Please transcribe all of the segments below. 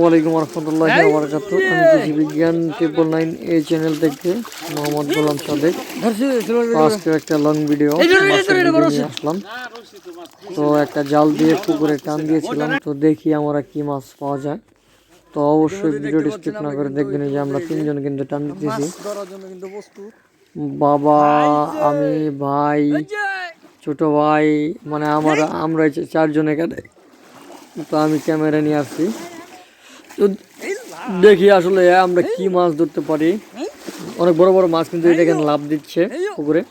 ওয়ালাইকুম রহমতুল্লাহি ওয়া বারাকাতুহু। আমি কৃষি বিজ্ঞান 999 এই চ্যানেল থেকে মোহাম্মদ গোলাম সাদেক। আজকে একটা লং ভিডিও নিয়ে আসলাম। তো একটা জাল দিয়ে পুকুরে টান দিয়েছিলাম, তো দেখি আমরা কি মাছ পাওয়া যায়। তো অবশ্যই ভিডিওটি স্কিপ না করে দেখবেন যে আমরা তিনজন কিন্তু টান দিতেছি, বাবা, আমি, ভাই, ছোট ভাই, মানে আমরা চারজন এখানে। তো আমি ক্যামেরা নিয়ে আসছি, তো দেখি আসলে আমরা কি মাছ ধরতে পারি। অনেক বড় বড় মাছ কিন্তু দেখেন লাভ দিচ্ছে পুকুরে,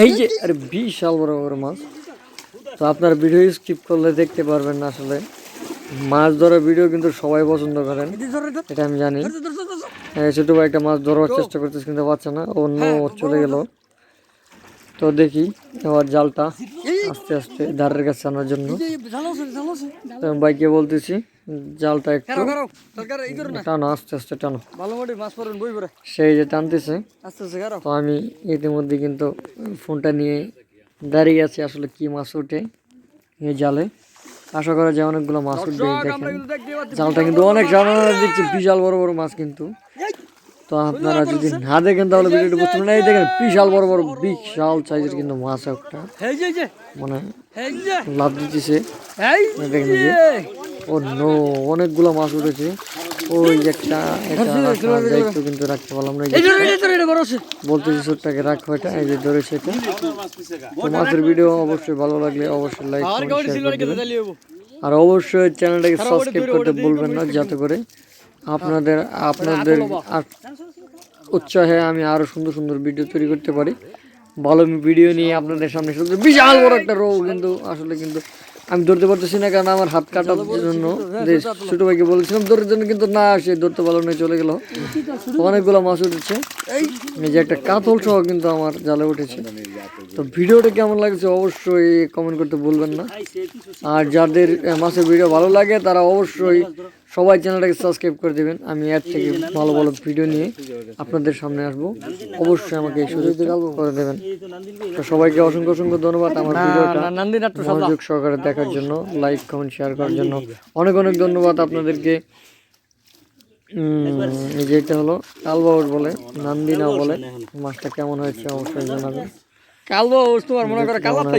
এই যে আরে বিশাল বড় বড় মাছ। তো আপনার ভিডিও স্কিপ করলে দেখতে পারবেন না। আসলে মাছ ধরার ভিডিও কিন্তু সবাই পছন্দ করেন, এটা আমি জানি। ছোট ভাই একটা মাছ ধরার চেষ্টা করতেছে কিন্তু পাচ্ছে না, অন্য চলে গেল। তো দেখি এবার জালটা আস্তে আস্তে ধারের কাছে আনার জন্য বাইকে বলতেছি জালটা একটু টানো, আস্তে আস্তে টানো। সেই যে টানতেছে, তো আমি ইতিমধ্যে কিন্তু ফোনটা নিয়ে দাঁড়িয়ে আছি। আসলে কি মাছ ওঠে এই জালে, আশা করা যায় অনেকগুলো মাছ উঠবে। দেখেন জালটা কিন্তু অনেক জানালা দিচ্ছে, বিশাল বড় বড় মাছ কিন্তু। তো আপনারা যদি না দেখেন তাহলে ভিডিওটি বুঝতে পারবেন। এই দেখেন বিশাল বড় বড় বিশাল সাইজের কিন্তু মাছ একটা, মানে লাভ দিতেছে। দেখেন যে ও নো, অনেকগুলো মাছ উঠেছে। ওই একটা দায়িত্ব কিন্তু রাখতে পারলাম না, বলতেছি ছোট্টাকে রাখো এটা, এই যে ধরেছে এটা। তো মাছের ভিডিও অবশ্যই ভালো লাগলে অবশ্যই লাইক শেয়ার করে দেবেন, আর অবশ্যই চ্যানেলটাকে সাবস্ক্রাইব করতে ভুলবেন না, যাতে করে আপনাদের উৎসাহে আমি আরো সুন্দর সুন্দর ভিডিও তৈরি করতে পারি। ভালো ভিডিও নিয়ে আপনাদের সামনে। বিশাল বড় একটা রৌ কিন্তু আসলে কিন্তু আমি ধরতে পারতেছি না, কারণ আমার হাত কাটার জন্য ছোট ভাইকে বলেছিলাম ধরার জন্য, কিন্তু না, সে ধরতে পারলো না, চলে গেল। অনেকগুলো মাছ উঠেছে, এই যে একটা কাতল সহ কিন্তু আমার জালে উঠেছে। তো ভিডিওটা কেমন লাগছে অবশ্যই কমেন্ট করতে ভুলবেন না, আর যাদের মাছের ভিডিও ভালো লাগে তারা অবশ্যই সবাই চ্যানেলটাকে সাবস্ক্রাইব করে দেবেন। আমি এর থেকে ভালো ভালো ভিডিও নিয়ে আপনাদের সামনে আসবো, অবশ্যই আমাকে এই সুযোগ করে দেবেন। তো সবাইকে অসংখ্য অসংখ্য ধন্যবাদ আমার ভিডিওটা মনোযোগ সহকারে দেখার জন্য, লাইক কমেন্ট শেয়ার করার জন্য অনেক অনেক ধন্যবাদ আপনাদেরকে। যেটা হলো কালবাউস বলে, নান্দিনা বলে। মাছটা কেমন হয়েছে অবশ্যই জানাবেন। কালবাউস তোমার মনে করে কালারটা